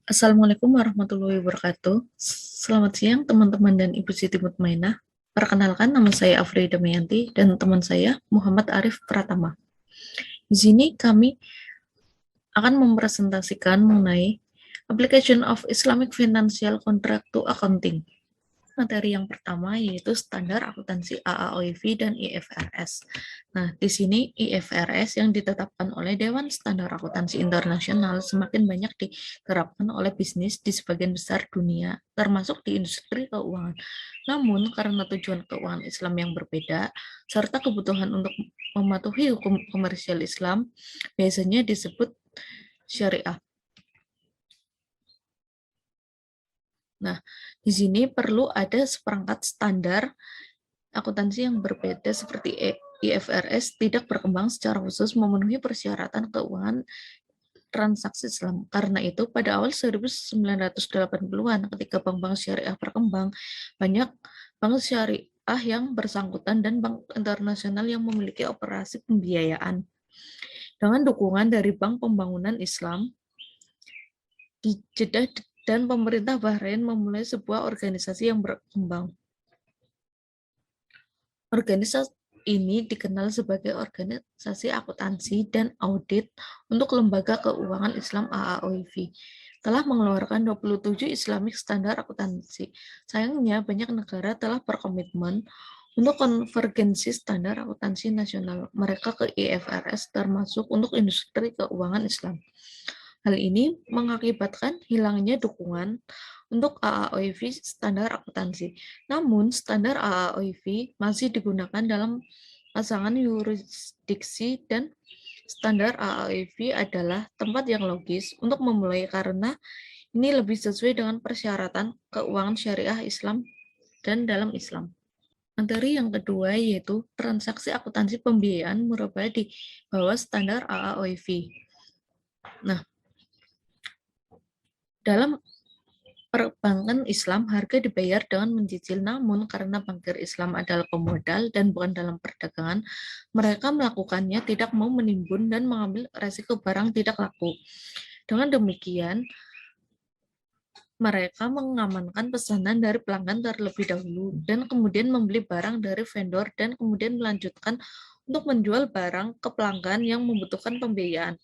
Assalamualaikum warahmatullahi wabarakatuh. Selamat siang teman-teman dan Ibu Siti Mutmainah. Perkenalkan, nama saya Afri Damayanti dan teman saya Muhammad Arif Pratama. Di sini kami akan mempresentasikan mengenai Application of Islamic Financial Contract to Accounting. Materi yang pertama yaitu standar akuntansi AAOIV dan IFRS. Nah, di sini IFRS yang ditetapkan oleh Dewan Standar Akuntansi Internasional semakin banyak diterapkan oleh bisnis di sebagian besar dunia, termasuk di industri keuangan. Namun, karena tujuan keuangan Islam yang berbeda, serta kebutuhan untuk mematuhi hukum komersial Islam, biasanya disebut syariah. Nah, di sini perlu ada seperangkat standar akuntansi yang berbeda seperti IFRS tidak berkembang secara khusus memenuhi persyaratan keuangan transaksi Islam. Karena itu, pada awal 1980-an ketika bank-bank syariah berkembang, banyak bank syariah yang bersangkutan dan bank internasional yang memiliki operasi pembiayaan. Dengan dukungan dari Bank Pembangunan Islam di Jeddah dan pemerintah Bahrain memulai sebuah organisasi yang berkembang. Organisasi ini dikenal sebagai Organisasi Akuntansi dan Audit untuk Lembaga Keuangan Islam AAOIV. Telah mengeluarkan 27 Islamic Standard Akuntansi. Sayangnya, banyak negara telah berkomitmen untuk konvergensi standar akuntansi nasional mereka ke IFRS, termasuk untuk industri keuangan Islam. Hal ini mengakibatkan hilangnya dukungan untuk AAOIV standar akuntansi. Namun, standar AAOIV masih digunakan dalam pasangan yurisdiksi dan standar AAOIV adalah tempat yang logis untuk memulai karena ini lebih sesuai dengan persyaratan keuangan syariah Islam dan dalam Islam. Materi yang kedua yaitu transaksi akuntansi pembiayaan murabah di bawah standar AAOIV. Nah, dalam perbankan Islam, harga dibayar dengan mencicil, namun karena bankir Islam adalah pemodal dan bukan dalam perdagangan, mereka melakukannya tidak mau menimbun dan mengambil resiko barang tidak laku. Dengan demikian, mereka mengamankan pesanan dari pelanggan terlebih dahulu dan kemudian membeli barang dari vendor dan kemudian melanjutkan untuk menjual barang ke pelanggan yang membutuhkan pembiayaan.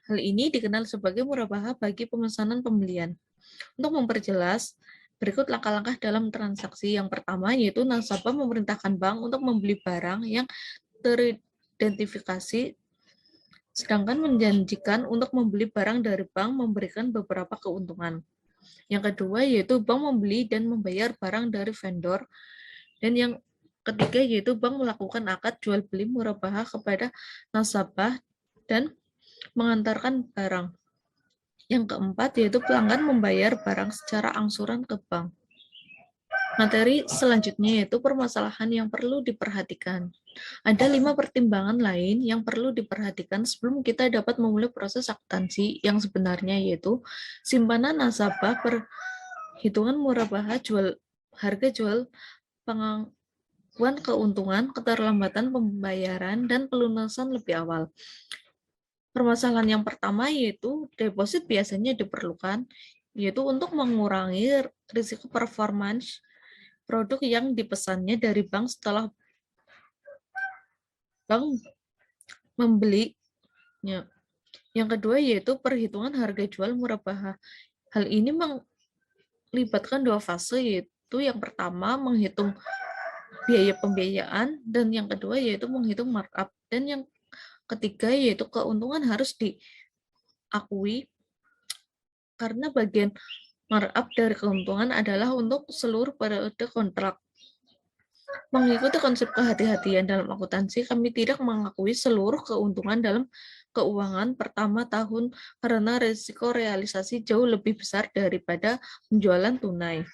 Hal ini dikenal sebagai murabahah bagi pemesanan pembelian. Untuk memperjelas, berikut langkah-langkah dalam transaksi. Yang pertama yaitu nasabah memerintahkan bank untuk membeli barang yang teridentifikasi, sedangkan menjanjikan untuk membeli barang dari bank memberikan beberapa keuntungan. Yang kedua yaitu bank membeli dan membayar barang dari vendor. Dan yang ketiga yaitu bank melakukan akad jual beli murabahah kepada nasabah dan mengantarkan barang. Yang keempat yaitu pelanggan membayar barang secara angsuran ke bank. Materi selanjutnya yaitu permasalahan yang perlu diperhatikan. Ada 5 pertimbangan lain yang perlu diperhatikan sebelum kita dapat memulai proses akuntansi yang sebenarnya, yaitu simpanan nasabah, perhitungan murabahah, harga jual, pengakuan keuntungan, keterlambatan pembayaran, dan pelunasan lebih awal. Permasalahan yang pertama yaitu deposit biasanya diperlukan, yaitu untuk mengurangi risiko performance produk yang dipesannya dari bank setelah bank membelinya. Yang kedua yaitu perhitungan harga jual murabahah. Hal ini melibatkan 2 fase, yaitu yang pertama menghitung biaya pembiayaan dan yang kedua yaitu menghitung markup, dan yang ketiga yaitu keuntungan harus diakui karena bagian markup dari keuntungan adalah untuk seluruh periode kontrak. Mengikuti konsep kehati-hatian dalam akuntansi, kami tidak mengakui seluruh keuntungan dalam keuangan pertama tahun karena risiko realisasi jauh lebih besar daripada penjualan tunai.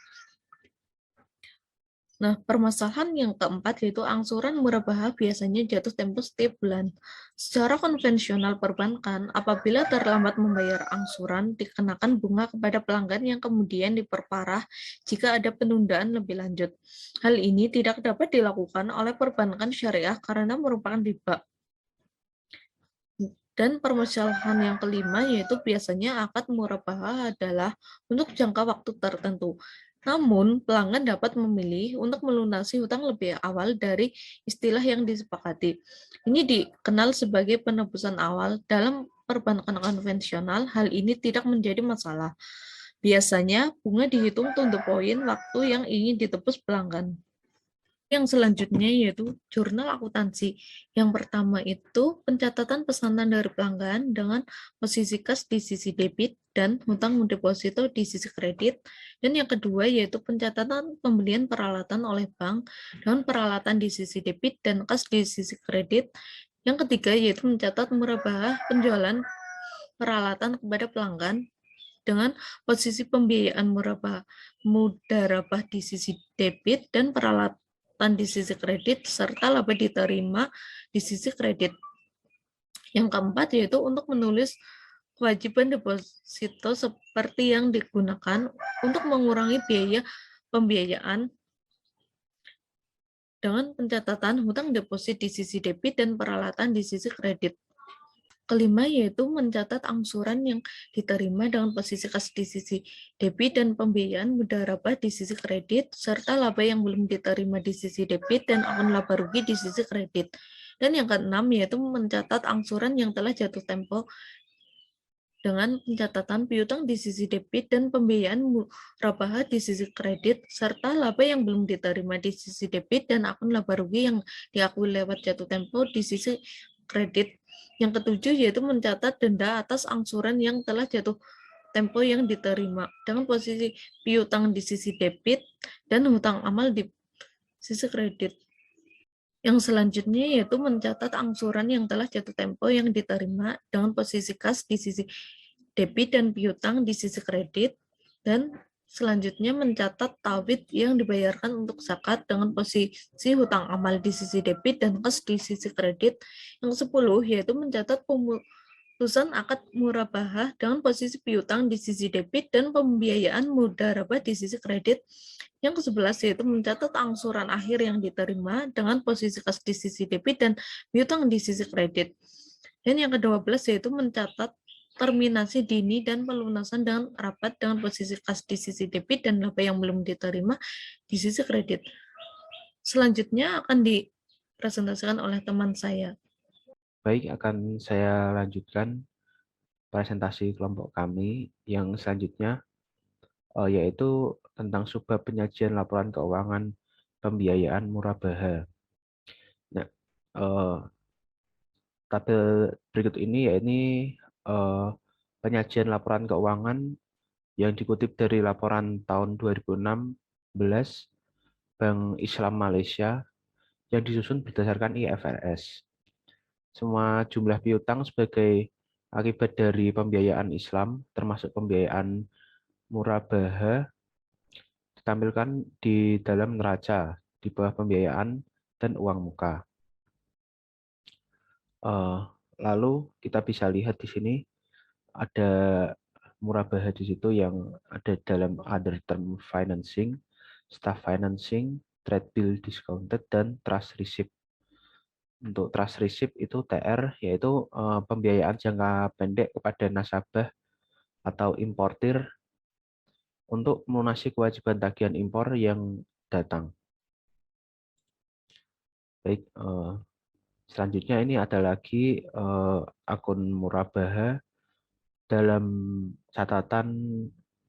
Nah, permasalahan yang keempat yaitu angsuran murabahah biasanya jatuh tempo setiap bulan. Secara konvensional perbankan, apabila terlambat membayar angsuran, dikenakan bunga kepada pelanggan yang kemudian diperparah jika ada penundaan lebih lanjut. Hal ini tidak dapat dilakukan oleh perbankan syariah karena merupakan riba. Dan permasalahan yang kelima yaitu biasanya akad murabahah adalah untuk jangka waktu tertentu. Namun, pelanggan dapat memilih untuk melunasi hutang lebih awal dari istilah yang disepakati. Ini dikenal sebagai penebusan awal. Dalam perbankan konvensional, hal ini tidak menjadi masalah. Biasanya, bunga dihitung untuk poin waktu yang ingin ditebus pelanggan. Yang selanjutnya yaitu jurnal akuntansi. Yang pertama itu pencatatan pesanan dari pelanggan dengan posisi kas di sisi debit dan hutang deposito di sisi kredit. Dan yang kedua yaitu pencatatan pembelian peralatan oleh bank dengan peralatan di sisi debit dan kas di sisi kredit. Yang ketiga yaitu mencatat murabahah penjualan peralatan kepada pelanggan dengan posisi pembiayaan mudarabah di sisi debit dan peralatan di sisi kredit serta laba diterima di sisi kredit. Yang keempat yaitu untuk menulis kewajiban deposito seperti yang digunakan untuk mengurangi biaya pembiayaan dengan pencatatan hutang deposit di sisi debit dan peralatan di sisi kredit. Kelima yaitu mencatat angsuran yang diterima dengan posisi kas di sisi debit dan pembiayaan mudarabah di sisi kredit, serta laba yang belum diterima di sisi debit dan akun laba rugi di sisi kredit. Dan yang keenam yaitu mencatat angsuran yang telah jatuh tempo dengan pencatatan piutang di sisi debit dan pembiayaan murabahah di sisi kredit, serta laba yang belum diterima di sisi debit dan akun laba rugi yang diakui lewat jatuh tempo di sisi kredit. Yang ketujuh yaitu mencatat denda atas angsuran yang telah jatuh tempo yang diterima dengan posisi piutang di sisi debit dan hutang amal di sisi kredit. Yang selanjutnya yaitu mencatat angsuran yang telah jatuh tempo yang diterima dengan posisi kas di sisi debit dan piutang di sisi kredit, dan selanjutnya mencatat tawid yang dibayarkan untuk zakat dengan posisi hutang amal di sisi debit dan kas di sisi kredit. Yang 10 yaitu mencatat pemutusan akad murabahah dengan posisi piutang di sisi debit dan pembiayaan mudarabah di sisi kredit. Yang ke-11 yaitu mencatat angsuran akhir yang diterima dengan posisi kas di sisi debit dan piutang di sisi kredit. Dan yang ke-12 yaitu mencatat terminasi dini dan pelunasan dengan rapat dengan posisi kas di sisi debit dan laba yang belum diterima di sisi kredit. Selanjutnya akan dipresentasikan oleh teman saya. Baik, akan saya lanjutkan presentasi kelompok kami yang selanjutnya, yaitu tentang subbab penyajian laporan keuangan pembiayaan murabahah. Nah, tabel berikut ini penyajian laporan keuangan yang dikutip dari laporan tahun 2016 Bank Islam Malaysia yang disusun berdasarkan IFRS. Semua jumlah piutang sebagai akibat dari pembiayaan Islam, termasuk pembiayaan murabahah, ditampilkan di dalam neraca di bawah pembiayaan dan uang muka. Lalu kita bisa lihat di sini ada murabahah di situ yang ada dalam other term financing, staff financing, trade bill discounted, dan trust receipt. Untuk trust receipt itu TR, yaitu pembiayaan jangka pendek kepada nasabah atau importir untuk melunasi kewajiban tagihan impor yang datang. Baik, selanjutnya ini ada lagi akun murabahah dalam catatan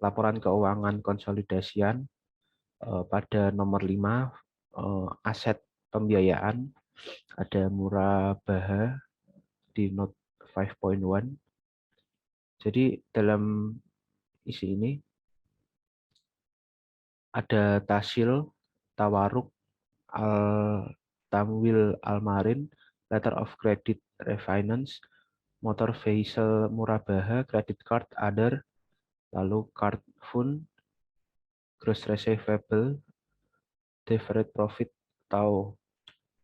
laporan keuangan konsolidasian pada nomor 5 aset pembiayaan ada murabahah di note 5.1. Jadi dalam isi ini ada Tasil, Tawaruk, Al-Tamwil Al-Marin, Letter of Credit Refinance, Motor Vehicle Murabaha, Credit Card Other, lalu Card Fund, Gross Receivable, Deferred Profit atau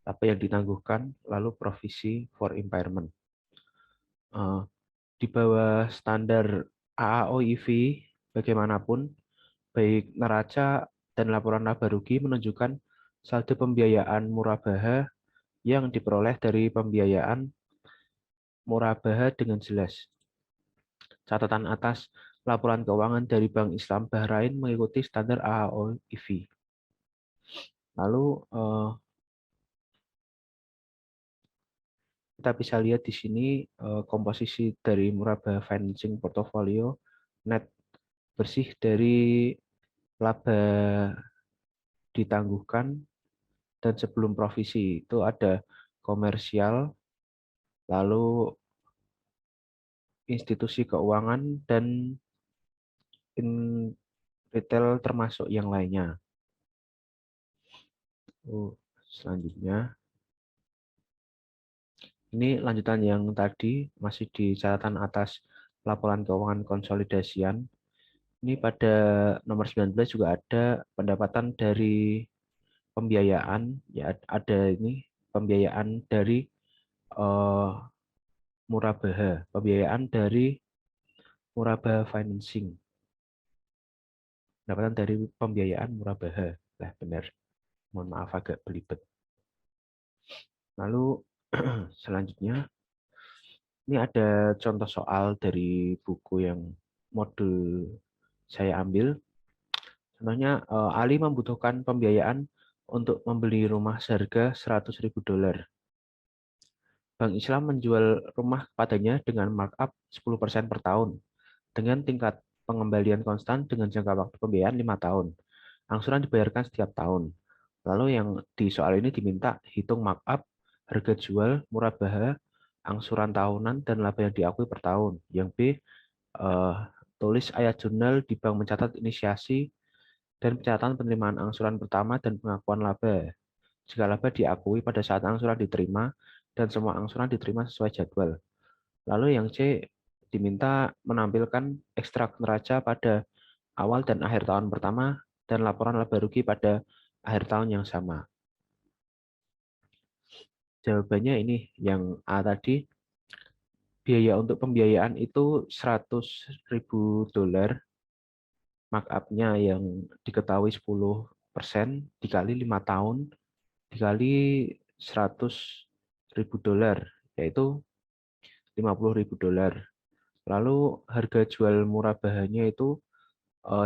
apa yang ditangguhkan, lalu provisi for impairment. Di bawah standar AAOIV bagaimanapun, baik neraca dan laporan laba rugi menunjukkan saldo pembiayaan murabahah yang diperoleh dari pembiayaan murabahah dengan jelas. Catatan atas, laporan keuangan dari Bank Islam Bahrain mengikuti standar AAOIV. Lalu kita bisa lihat di sini komposisi dari murabahah financing portfolio net bersih dari laba ditangguhkan dan sebelum provisi itu ada komersial, lalu institusi keuangan dan retail termasuk yang lainnya. Selanjutnya, ini lanjutan yang tadi masih di catatan atas laporan keuangan konsolidasian. Ini pada nomor 19 juga ada pendapatan dari pembiayaan, ya ada ini pembiayaan dari murabahah, pembiayaan dari murabahah financing. Pendapatan dari pembiayaan murabahah. Lah benar. Mohon maaf agak belibet. Lalu selanjutnya ini ada contoh soal dari buku yang modul saya ambil. Contohnya Ali membutuhkan pembiayaan untuk membeli rumah seharga $100.000. Bank Islam menjual rumah kepadanya dengan markup 10% per tahun dengan tingkat pengembalian konstan dengan jangka waktu pembiayaan 5 tahun. Angsuran dibayarkan setiap tahun. Lalu yang di soal ini diminta hitung markup, harga jual, murabahah, angsuran tahunan, dan laba yang diakui per tahun. Yang B, tulis ayat jurnal di bank mencatat inisiasi dan pencatatan penerimaan angsuran pertama dan pengakuan laba. Jika laba diakui pada saat angsuran diterima dan semua angsuran diterima sesuai jadwal. Lalu yang C, diminta menampilkan ekstrak neraca pada awal dan akhir tahun pertama dan laporan laba rugi pada akhir tahun yang sama. Jawabannya ini yang A tadi, biaya untuk pembiayaan itu $100.000, markup-nya yang diketahui 10% dikali 5 tahun dikali $100.000, yaitu $50.000. Lalu harga jual murabahahnya itu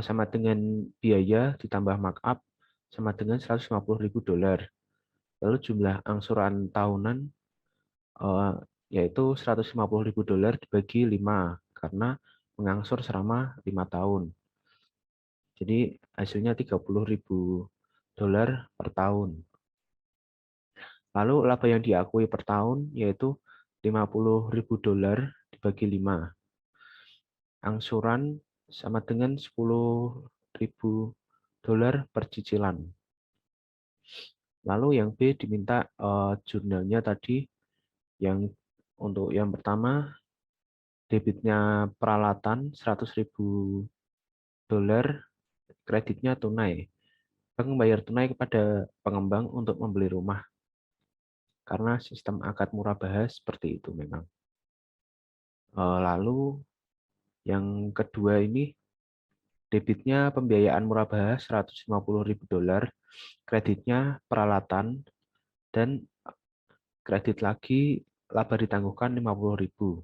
sama dengan biaya ditambah markup sama dengan $150.000. Lalu jumlah angsuran tahunan yaitu $150.000 dibagi 5 karena mengangsur selama 5 tahun. Jadi hasilnya $30.000 per tahun. Lalu laba yang diakui per tahun yaitu $50.000 dibagi 5. Angsuran sama dengan $10.000 per cicilan. Lalu yang B diminta jurnalnya tadi, yang untuk yang pertama debitnya peralatan $100.000, kreditnya tunai. Bank membayar tunai kepada pengembang untuk membeli rumah. Karena sistem akad murabahah seperti itu memang. Lalu yang kedua ini debitnya pembiayaan murabahah $150.000, kreditnya peralatan, dan kredit lagi laba ditangguhkan $50.000.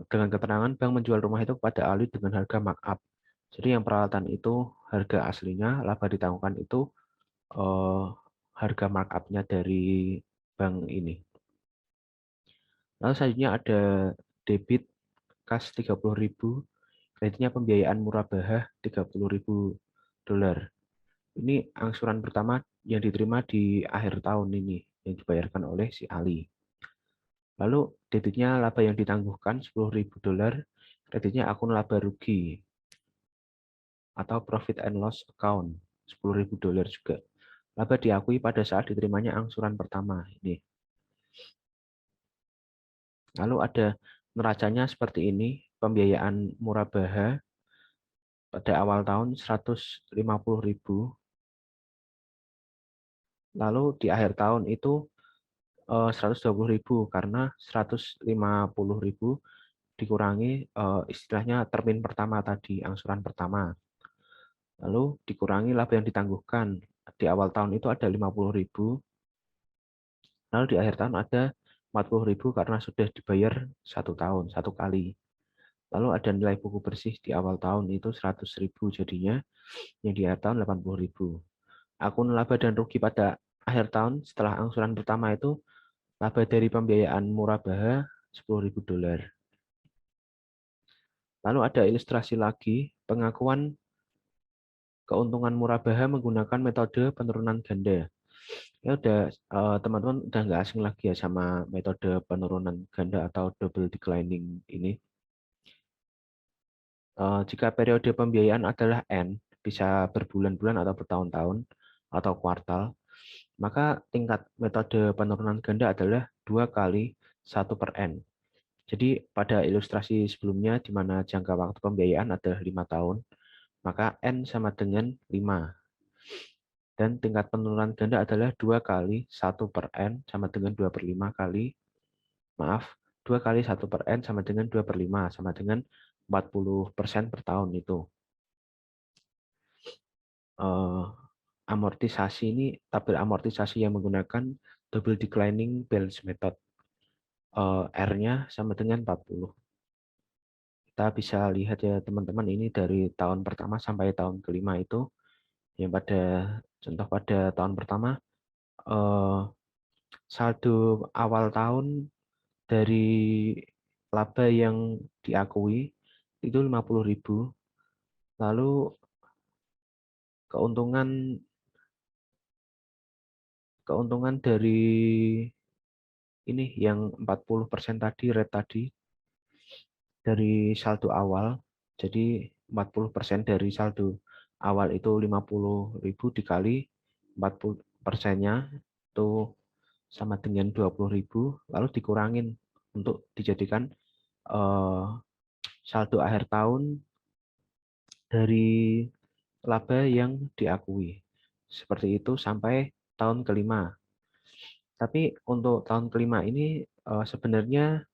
Dengan keterangan bank menjual rumah itu kepada Ali dengan harga markup. Jadi yang peralatan itu harga aslinya, laba ditangguhkan itu harga markup-nya dari bank ini. Lalu selanjutnya ada debit kas $30.000, kreditnya pembiayaan murabahah $30.000. Ini angsuran pertama yang diterima di akhir tahun ini yang dibayarkan oleh si Ali. Lalu debitnya laba yang ditangguhkan $10.000, kreditnya akun laba rugi atau profit and loss account $10.000 juga. Laba diakui pada saat diterimanya angsuran pertama ini. Lalu ada neracanya seperti ini, pembiayaan murabahah pada awal tahun $150.000. Lalu di akhir tahun itu $120.000 karena $150.000 dikurangi istilahnya termin pertama tadi, angsuran pertama. Lalu dikurangi laba yang ditangguhkan. Di awal tahun itu ada $50.000. Lalu di akhir tahun ada 40.000 karena sudah dibayar 1 tahun, 1 kali. Lalu ada nilai buku bersih di awal tahun itu 100.000 jadinya, yang di akhir tahun 80.000. Akun laba dan rugi pada akhir tahun setelah angsuran pertama itu laba dari pembiayaan murabahah $10.000. Lalu ada ilustrasi lagi, pengakuan keuntungan murabahah menggunakan metode penurunan ganda. Ya udah, teman-teman udah nggak asing lagi ya sama metode penurunan ganda atau double declining ini. Jika periode pembiayaan adalah N, bisa berbulan-bulan atau bertahun-tahun atau kuartal, maka tingkat metode penurunan ganda adalah 2 kali 1 per N. Jadi pada ilustrasi sebelumnya di mana jangka waktu pembiayaan adalah 5 tahun, maka N sama dengan 5. Dan tingkat penurunan ganda adalah 2 kali 1 per N sama dengan 2 per 5 kali, 2 kali 1 per N sama dengan 2 per 5 sama dengan 40% per tahun itu. Amortisasi ini, tabel amortisasi yang menggunakan double declining balance method. R-nya sama dengan 40. Kita bisa lihat ya teman-teman, ini dari tahun pertama sampai tahun kelima itu, yang contoh pada tahun pertama, saldo awal tahun dari laba yang diakui itu 50.000, lalu keuntungan dari ini yang 40% tadi, rate tadi, dari saldo awal. Jadi 40% dari saldo awal itu 50.000 dikali 40%-nya itu sama dengan 20.000, lalu dikurangin untuk dijadikan saldo akhir tahun dari laba yang diakui. Seperti itu sampai tahun kelima. Tapi untuk tahun kelima ini sebenarnya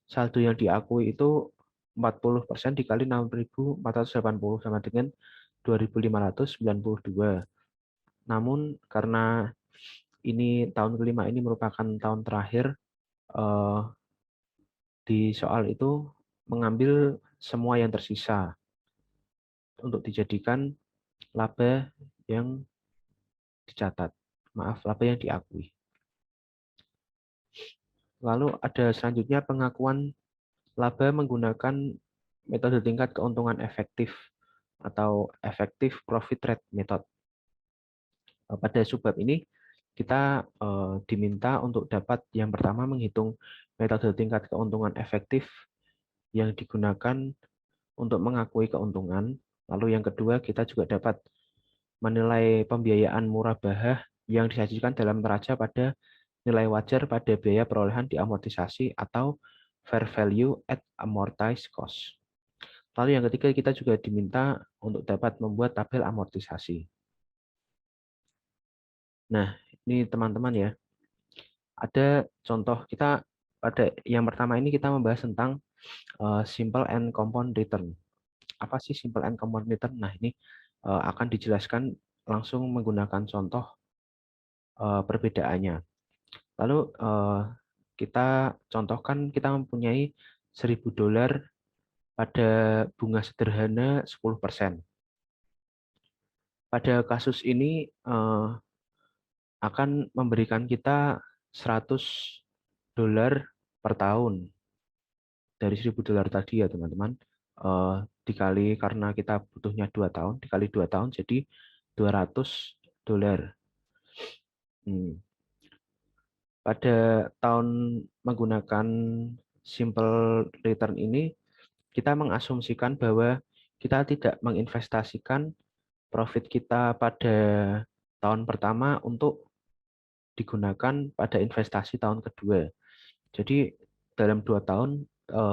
saldo yang diakui itu 40% dikali 6.480 sama dengan 2.592. Namun karena ini tahun kelima ini merupakan tahun terakhir, di soal itu mengambil semua yang tersisa untuk dijadikan laba yang dicatat. Laba yang diakui. Lalu ada selanjutnya pengakuan laba menggunakan metode tingkat keuntungan efektif atau effective profit rate method. Pada subbab ini kita diminta untuk dapat yang pertama menghitung metode tingkat keuntungan efektif yang digunakan untuk mengakui keuntungan. Lalu yang kedua kita juga dapat menilai pembiayaan murabahah yang disajikan dalam neraca pada nilai wajar pada biaya perolehan diamortisasi atau fair value at amortized cost. Lalu yang ketiga kita juga diminta untuk dapat membuat tabel amortisasi. Nah, ini teman-teman ya, ada contoh kita pada yang pertama ini kita membahas tentang simple and compound return. Apa sih simple and compound return? Nah, ini akan dijelaskan langsung menggunakan contoh perbedaannya. Lalu kita contohkan kita mempunyai $1.000 pada bunga sederhana 10%. Pada kasus ini akan memberikan kita $100 per tahun dari $1.000 tadi ya teman-teman. Dikali karena kita butuhnya 2 tahun, dikali 2 tahun jadi $200. Pada tahun menggunakan simple return ini, kita mengasumsikan bahwa kita tidak menginvestasikan profit kita pada tahun pertama untuk digunakan pada investasi tahun kedua. Jadi dalam 2 tahun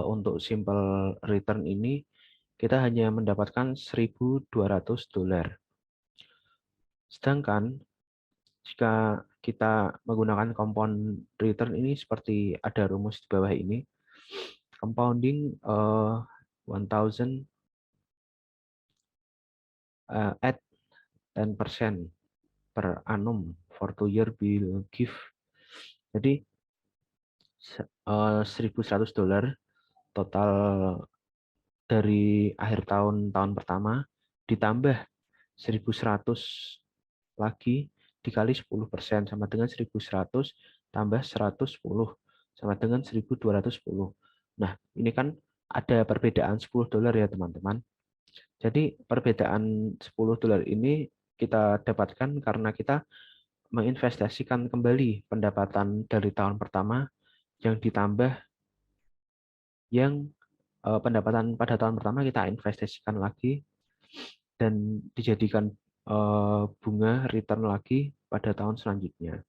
untuk simple return ini kita hanya mendapatkan $1.200. Sedangkan jika kita menggunakan compound return ini seperti ada rumus di bawah ini, compounding 1,000 at 10% per annum for 2 years will give. Jadi $1.100 total dari akhir tahun pertama, ditambah 1.100 lagi dikali 10% sama dengan 1.100 tambah 110 sama dengan 1.210. Nah, ini kan ada perbedaan $10 ya teman-teman. Jadi perbedaan $10 ini kita dapatkan karena kita menginvestasikan kembali pendapatan dari tahun pertama yang ditambah yang pendapatan pada tahun pertama kita investasikan lagi dan dijadikan bunga return lagi pada tahun selanjutnya.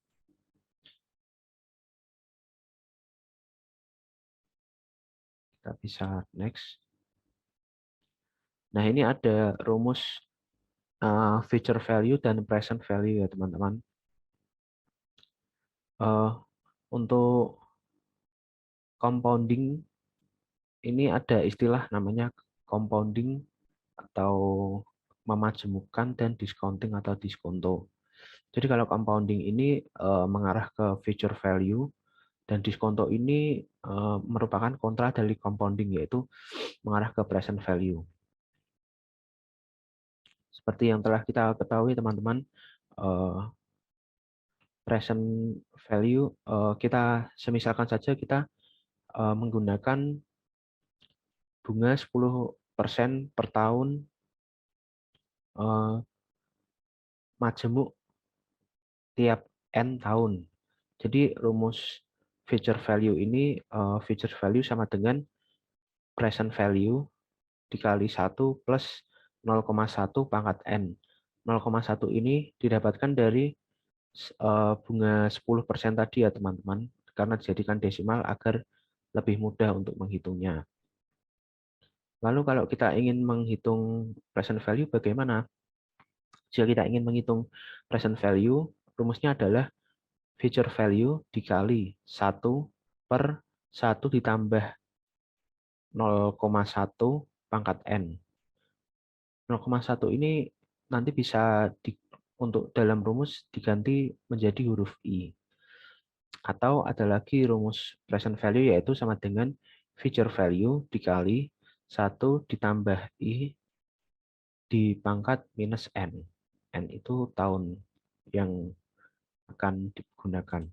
Kita bisa next. Nah, ini ada rumus future value dan present value ya teman-teman. Untuk compounding ini ada istilah namanya compounding atau memajemukkan dan discounting atau diskonto. Jadi kalau compounding ini mengarah ke future value dan diskonto ini merupakan kontra dari compounding yaitu mengarah ke present value. Seperti yang telah kita ketahui teman-teman, present value kita semisalkan saja kita menggunakan bunga 10% per tahun majemuk tiap N tahun. Jadi rumus future value ini, future value sama dengan present value dikali 1 plus 0,1 pangkat N. 0,1 ini didapatkan dari bunga 10% tadi ya teman-teman, karena dijadikan desimal agar lebih mudah untuk menghitungnya. Lalu kalau kita ingin menghitung present value bagaimana? Jika kita ingin menghitung present value, rumusnya adalah future value dikali 1 per 1 ditambah 0,1 pangkat N. 0,1 ini nanti bisa untuk dalam rumus diganti menjadi huruf I. Atau ada lagi rumus present value yaitu sama dengan future value dikali 1 ditambah I di pangkat minus N. N itu tahun yang akan digunakan.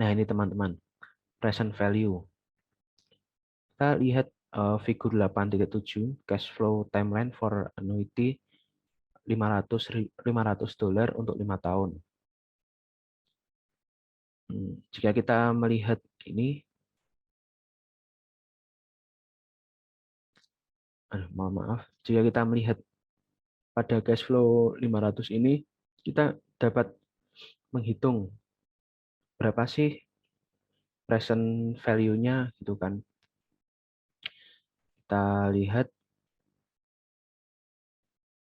Nah ini teman-teman, present value. Kita lihat figur 8.7, cash flow timeline for annuity $500 untuk 5 tahun. Jika kita melihat ini, mohon maaf, jika kita melihat pada cash flow 500 ini, kita dapat menghitung berapa sih present value-nya gitu kan. Kita lihat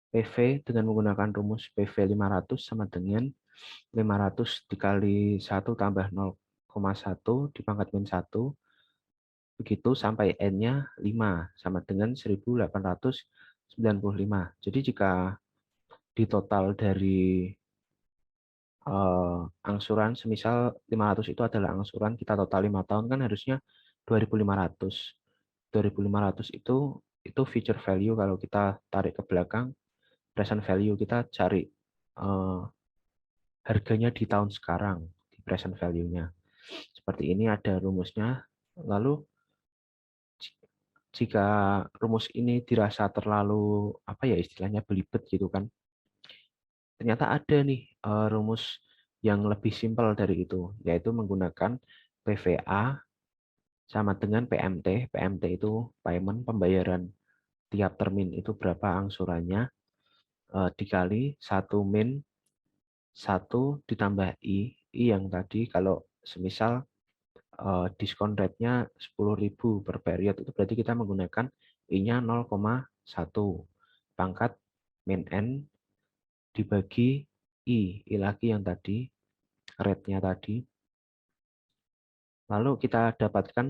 PV dengan menggunakan rumus PV 500 sama dengan 500 dikali 1 tambah 0,1 dipangkat min 1, begitu sampai N-nya 5, sama dengan 1895. Jadi jika di total dari angsuran, semisal 500 itu adalah angsuran, kita total 5 tahun kan harusnya 2.500. 2.500 itu future value kalau kita tarik ke belakang, present value kita cari harganya di tahun sekarang, di present value-nya. Seperti ini ada rumusnya. Lalu jika rumus ini dirasa terlalu apa ya istilahnya belibet gitu kan, ternyata ada nih rumus yang lebih simpel dari itu, yaitu menggunakan PVA sama dengan PMT. PMT itu payment, pembayaran tiap termin itu berapa angsurannya, dikali 1 min 1 ditambah I yang tadi kalau semisal diskon rate-nya 10.000 per period, itu berarti kita menggunakan I-nya 0,1 pangkat min N dibagi I lagi yang tadi, rate-nya tadi. Lalu kita dapatkan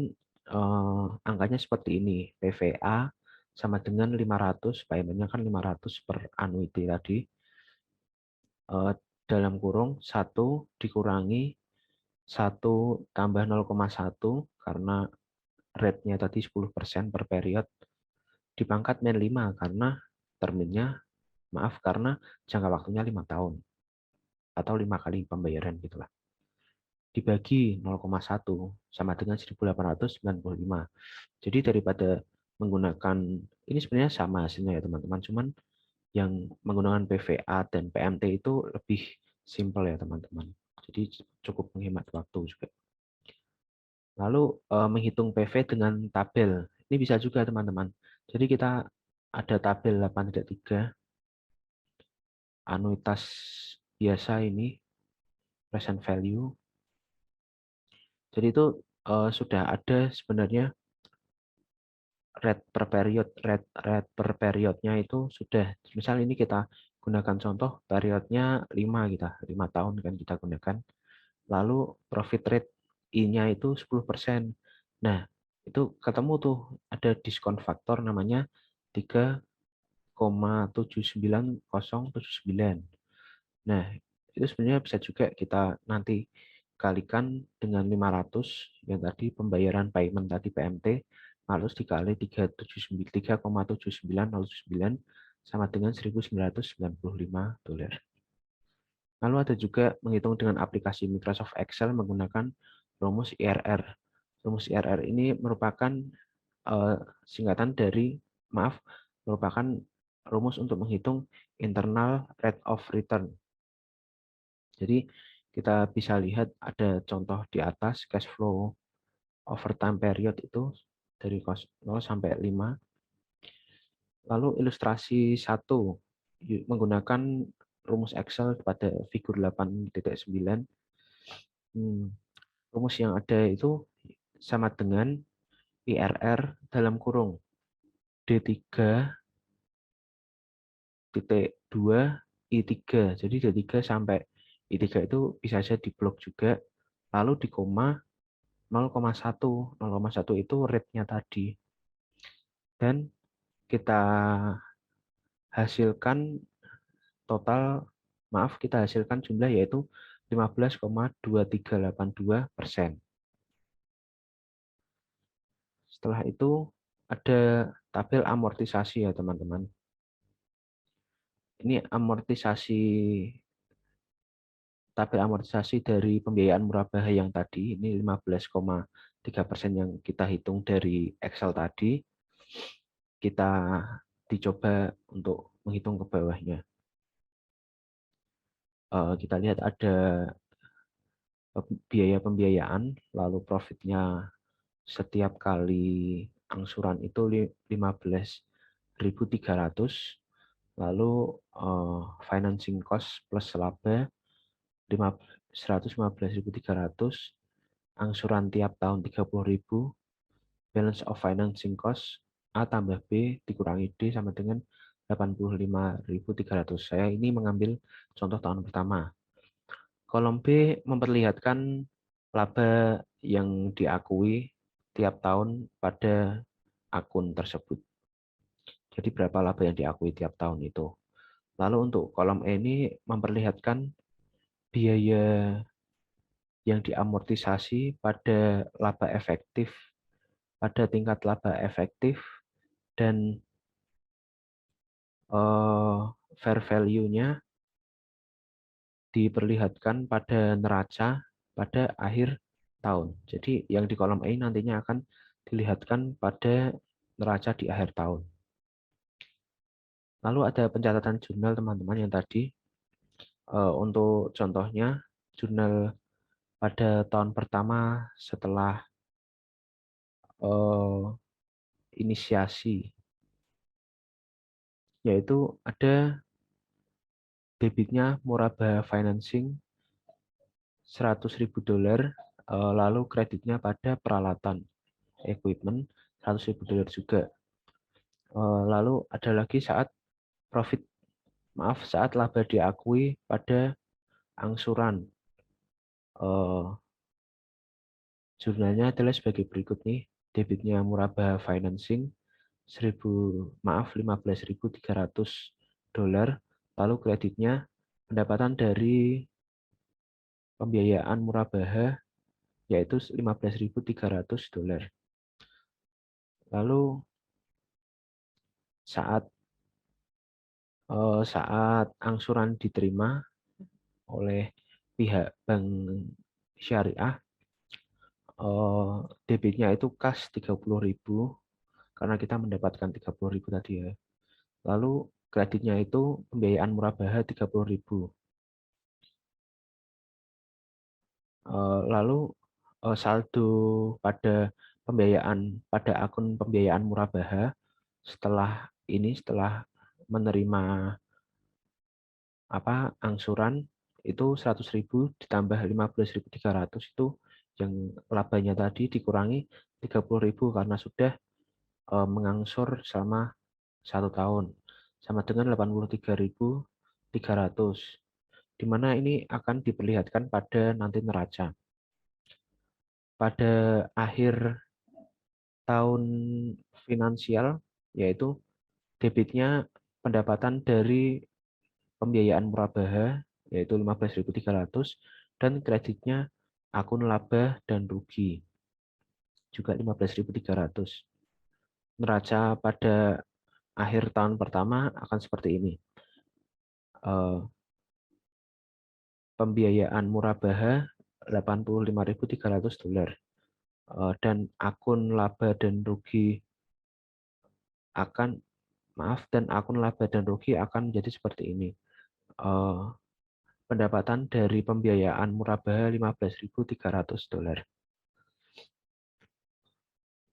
angkanya seperti ini, PVA sama dengan 500, payment-nya kan 500 per annuity tadi, dalam kurung 1 dikurangi 1 tambah 0,1 karena rate-nya tadi 10% per period, dipangkat min 5 karena terminnya, karena jangka waktunya 5 tahun atau 5 kali pembayaran gitulah. Dibagi 0,1 sama dengan 1895. Jadi daripada menggunakan, ini sebenarnya sama hasilnya ya teman-teman, cuman yang menggunakan PVA dan PMT itu lebih simpel ya teman-teman. Jadi cukup menghemat waktu juga. Lalu menghitung PV dengan tabel. Ini bisa juga teman-teman. Jadi kita ada tabel 8.3 anuitas biasa ini present value. Jadi itu sudah ada sebenarnya rate per periodnya itu sudah. Misal ini kita gunakan contoh periodnya 5 tahun kan kita gunakan. Lalu profit rate I-nya itu 10%. Nah, itu ketemu tuh ada diskon faktor namanya 3,79079. Nah, itu sebenarnya bisa juga kita nanti kalikan dengan 500 yang tadi pembayaran payment tadi PMT harus dikali 3,79079 sama dengan $1.995. Lalu ada juga menghitung dengan aplikasi Microsoft Excel menggunakan rumus IRR. Rumus IRR ini merupakan singkatan dari, merupakan rumus untuk menghitung internal rate of return. Jadi kita bisa lihat ada contoh di atas cash flow over time period itu dari 0 sampai 5. Lalu ilustrasi 1 menggunakan rumus Excel pada figur 8.9. Rumus yang ada itu sama dengan IRR dalam kurung D3.2 I3. Jadi D3 sampai I3 itu bisa saja diblok juga. Lalu di koma 0,1. 0,1 itu rate-nya tadi. Dan kita hasilkan total, kita hasilkan jumlah yaitu 15,2382%. Setelah itu ada tabel amortisasi ya teman-teman. Ini tabel amortisasi dari pembiayaan murabah yang tadi, ini 15,3% yang kita hitung dari Excel tadi. Kita dicoba untuk menghitung ke bawahnya. Kita lihat ada biaya pembiayaan, lalu profitnya setiap kali angsuran itu 15.300, lalu financing cost plus laba 115.300, angsuran tiap tahun 30.000, balance of financing cost A tambah B dikurangi D sama dengan 85.300. Saya ini mengambil contoh tahun pertama. Kolom B memperlihatkan laba yang diakui tiap tahun pada akun tersebut. Jadi berapa laba yang diakui tiap tahun itu. Lalu untuk kolom E ini memperlihatkan biaya yang diamortisasi pada laba efektif, pada tingkat laba efektif, dan fair value-nya diperlihatkan pada neraca pada akhir tahun. Jadi yang di kolom E nantinya akan dilihatkan pada neraca di akhir tahun. Lalu ada pencatatan jurnal teman-teman yang tadi. Untuk contohnya, jurnal pada tahun pertama setelah inisiasi, yaitu ada debitnya murabah financing $100.000, lalu kreditnya pada peralatan equipment $100.000 juga. Lalu ada lagi saat saat laba diakui pada angsuran. Jurnalnya adalah sebagai berikut nih. Debitnya murabah financing $15.300, lalu kreditnya pendapatan dari pembiayaan murabah yaitu $15.300. Lalu saat angsuran diterima oleh pihak bank syariah, debitnya itu kas 30.000 karena kita mendapatkan 30.000 tadi ya. Lalu kreditnya itu pembiayaan murabaha 30.000. Lalu saldo pada akun pembiayaan murabaha setelah menerima angsuran itu 100.000 ditambah 15.300 itu yang labanya tadi dikurangi 30.000 karena sudah mengangsur selama 1 tahun sama dengan 83.300, di mana ini akan diperlihatkan pada nanti neraca. Pada akhir tahun finansial, yaitu debitnya pendapatan dari pembiayaan murabaha, yaitu 15.300, dan kreditnya akun laba dan rugi, juga 15.300. Neraca pada akhir tahun pertama akan seperti ini. Pembiayaan murabaha $85.300, dan akun laba dan rugi akan menjadi seperti ini. Pendapatan dari pembiayaan murabaha $15.300.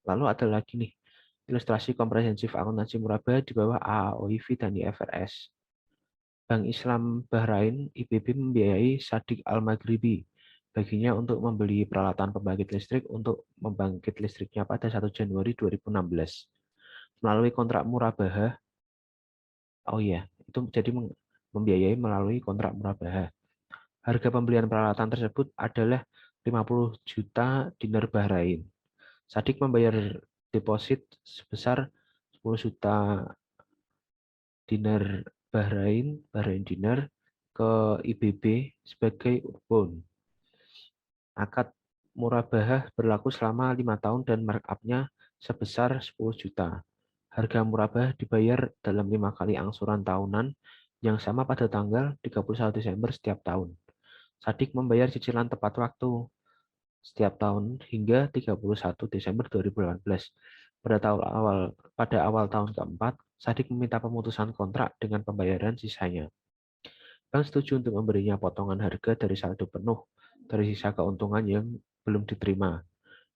Lalu ada lagi nih, ilustrasi komprehensif akuntansi murabaha di bawah AAOIV dan IFRS. Bank Islam Bahrain (IBB) membiayai Shadiq Al-Maghribi baginya untuk membeli peralatan pembangkit listrik untuk membangkit listriknya pada 1 Januari 2016 melalui kontrak murabaha. Itu jadi membiayai melalui kontrak murabaha. Harga pembelian peralatan tersebut adalah 50 juta dinar Bahrain. Shadiq membayar deposit sebesar 10 juta dinar Bahrain dinar ke IBB sebagai bond. Akad murabahah berlaku selama 5 tahun dan markup-nya sebesar 10 juta. Harga murabahah dibayar dalam 5 kali angsuran tahunan yang sama pada tanggal 31 Desember setiap tahun. Shadiq membayar cicilan tepat waktu setiap tahun hingga 31 Desember 2018. Pada awal tahun keempat, Shadiq meminta pemutusan kontrak dengan pembayaran sisanya. Bank setuju untuk memberinya potongan harga dari saldo penuh dari sisa keuntungan yang belum diterima.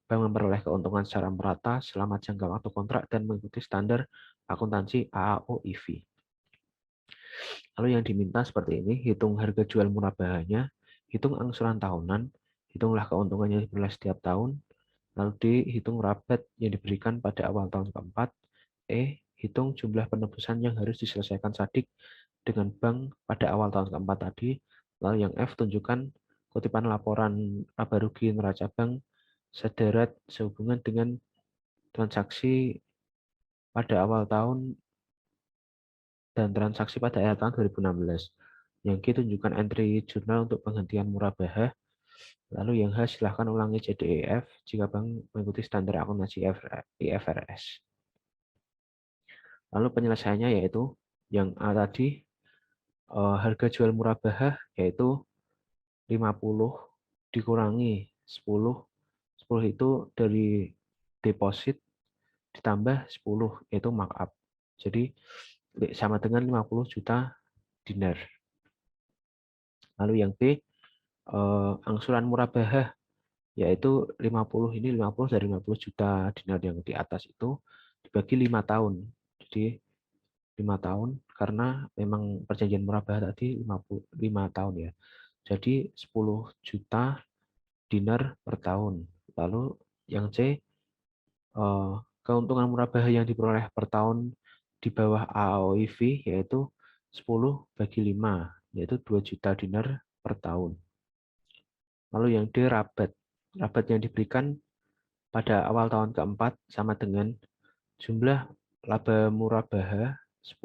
Bank memperoleh keuntungan secara merata selama jangka waktu kontrak dan mengikuti standar akuntansi AAOIV. Lalu yang diminta seperti ini, hitung harga jual murabahanya, hitung angsuran tahunan, hitunglah keuntungan yang diperoleh setiap tahun, lalu dihitung rabat yang diberikan pada awal tahun keempat, hitung jumlah penebusan yang harus diselesaikan Shadiq dengan bank pada awal tahun keempat tadi, lalu yang F, tunjukkan kutipan laporan laba rugi neraca bank sederat sehubungan dengan transaksi pada awal tahun dan transaksi pada akhir tahun 2016. Yang G, tunjukkan entry jurnal untuk penghentian murabahah. Lalu yang H, silahkan ulangi CDEF jika bank mengikuti standar akuntansi IFRS. Lalu penyelesaiannya yaitu yang A tadi, harga jual murabahah yaitu 50 dikurangi 10. 10 itu dari deposit ditambah 10 yaitu markup. Jadi sama dengan 50 juta dinar. Lalu yang B, angsuran murabahah yaitu 50 dari 50 juta dinar yang di atas itu dibagi 5 tahun. Jadi 5 tahun karena memang perjanjian murabahah tadi 5 tahun ya. Jadi 10 juta dinar per tahun. Lalu yang C, keuntungan murabahah yang diperoleh per tahun di bawah AAOIV yaitu 10 bagi 5, yaitu 2 juta dinar per tahun. Lalu yang D, rabat. Rabat yang diberikan pada awal tahun keempat sama dengan jumlah laba murabaha 10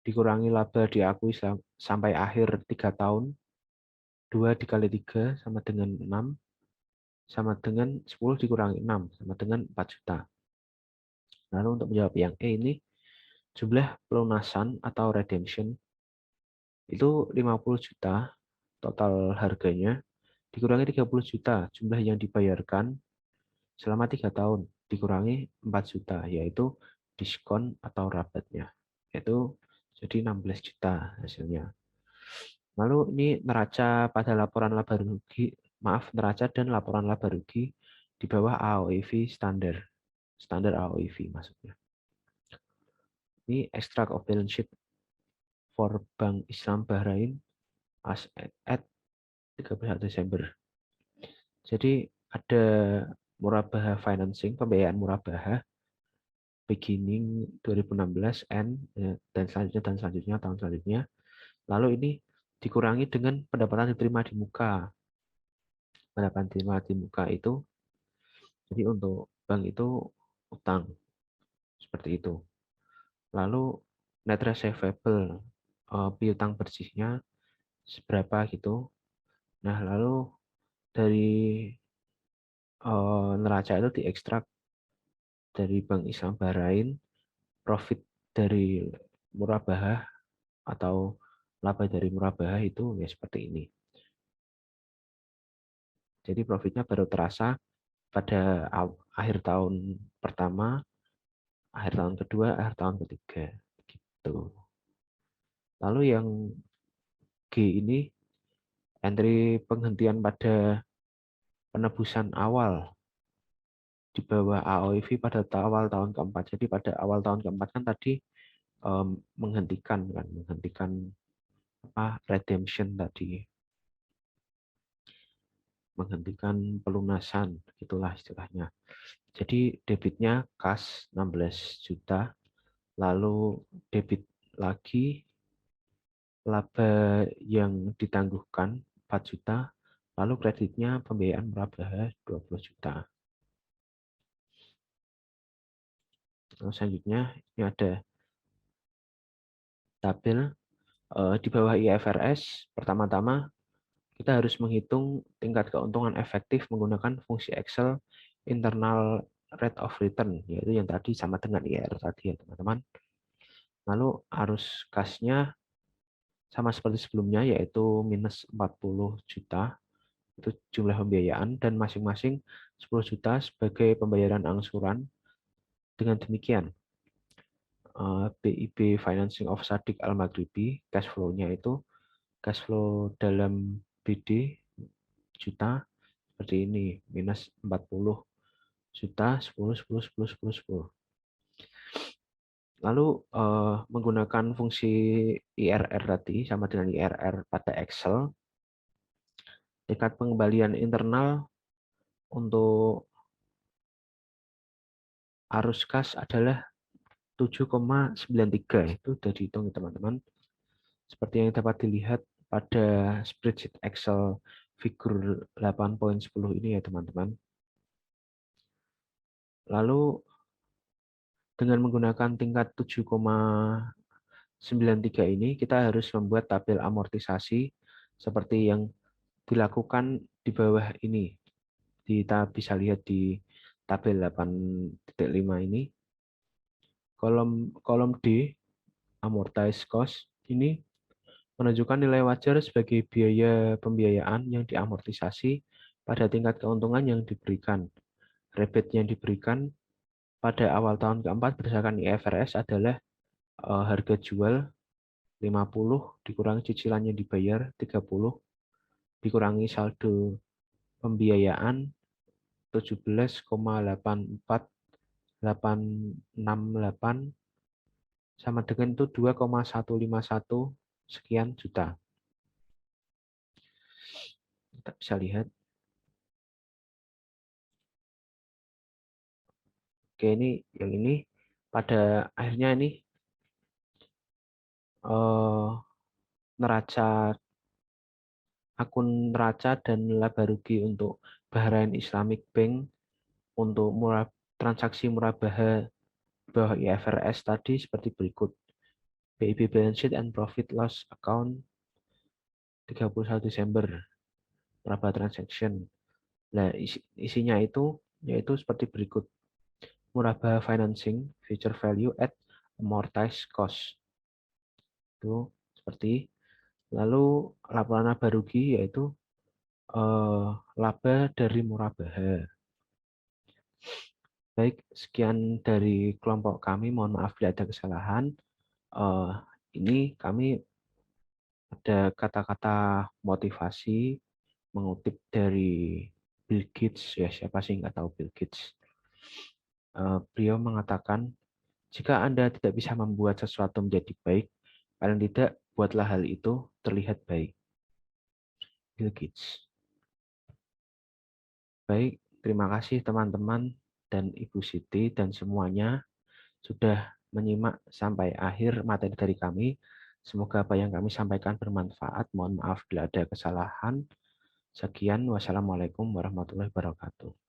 dikurangi laba diakui sampai akhir 3 tahun, 2 dikali 3 sama dengan 6, sama dengan 10 dikurangi 6 sama dengan 4 juta. Lalu untuk menjawab yang E ini, jumlah pelunasan atau redemption itu 50 juta total harganya, dikurangi 30 juta jumlah yang dibayarkan selama 3 tahun, dikurangi 4 juta, yaitu diskon atau rabatnya. Yaitu jadi 16 juta hasilnya. Lalu ini neraca pada laporan laba rugi, neraca dan laporan laba rugi di bawah AOIV standar. Standar AOIV maksudnya. Ini extract of balance sheet for Bank Islam Bahrain as at 31 Desember. Jadi ada murabaha financing, pembiayaan murabaha beginning 2016 and dan selanjutnya tahun selanjutnya. Lalu ini dikurangi dengan pendapatan diterima di muka. Pendapatan diterima di muka itu jadi untuk bank itu utang seperti itu. Lalu net receivable piutang bersihnya seberapa gitu. Nah, lalu dari neraca itu diekstrak dari Bank Islam Bahrain, profit dari murabahah atau laba dari murabahah itu ya seperti ini. Jadi profitnya baru terasa pada akhir tahun pertama, akhir tahun kedua, akhir tahun ketiga. Gitu. Lalu yang G ini entry penghentian pada penebusan awal di bawah AOIV pada awal tahun keempat. Jadi pada awal tahun keempat kan tadi menghentikan redemption tadi, menghentikan pelunasan, itulah istilahnya. Jadi debitnya kas 16 juta, lalu debit lagi laba yang ditangguhkan 4 juta, lalu kreditnya pembiayaan murabaha 20 juta. Lalu selanjutnya ini ada tabel di bawah IFRS. Pertama-tama kita harus menghitung tingkat keuntungan efektif menggunakan fungsi Excel internal rate of return, yaitu yang tadi sama dengan IR tadi ya teman-teman. Lalu arus kasnya sama seperti sebelumnya, yaitu minus 40 juta, itu jumlah pembiayaan, dan masing-masing 10 juta sebagai pembayaran angsuran. Dengan demikian, BIP Financing of Shadiq Al-Maghribi, cash flow-nya itu, cash flow dalam BD juta, seperti ini, minus 40 juta, 10, 10, 10, 10, 10. Lalu menggunakan fungsi IRR tadi, sama dengan IRR pada Excel, tingkat pengembalian internal untuk arus kas adalah 7,93. Itu sudah dihitung teman-teman. Seperti yang dapat dilihat pada spreadsheet Excel figur 8.10 ini ya teman-teman. Lalu dengan menggunakan tingkat 7,93 ini, kita harus membuat tabel amortisasi seperti yang dilakukan di bawah ini. Kita bisa lihat di tabel 8.5 ini. Kolom D, amortized cost, ini menunjukkan nilai wajar sebagai biaya pembiayaan yang diamortisasi pada tingkat keuntungan yang diberikan. Rebate yang diberikan pada awal tahun keempat berdasarkan IFRS adalah harga jual 50 dikurangi cicilan yang dibayar 30 dikurangi saldo pembiayaan 17,84868 sama dengan itu 2,151 sekian juta. Kita bisa lihat. Oke, ini yang ini pada akhirnya ini neraca akun neraca dan laba rugi untuk Bahrain Islamic Bank untuk transaksi murabaha bawah IFRS tadi seperti berikut. BIP balance sheet and profit loss account 31 Desember murabaha transaction. Nah, isinya itu yaitu seperti berikut. Murabah financing, future value at amortized cost. Itu seperti. Lalu laporan laba rugi yaitu laba dari murabaha. Baik, sekian dari kelompok kami. Mohon maaf bila ada kesalahan. Ini kami ada kata-kata motivasi mengutip dari Bill Gates. Ya, siapa sih nggak tahu Bill Gates? Beliau mengatakan, jika Anda tidak bisa membuat sesuatu menjadi baik, paling tidak buatlah hal itu terlihat baik. Bill Gates. Baik, terima kasih teman-teman dan Ibu Siti dan semuanya sudah menyimak sampai akhir materi dari kami. Semoga apa yang kami sampaikan bermanfaat. Mohon maaf bila ada kesalahan. Sekian, wassalamualaikum warahmatullahi wabarakatuh.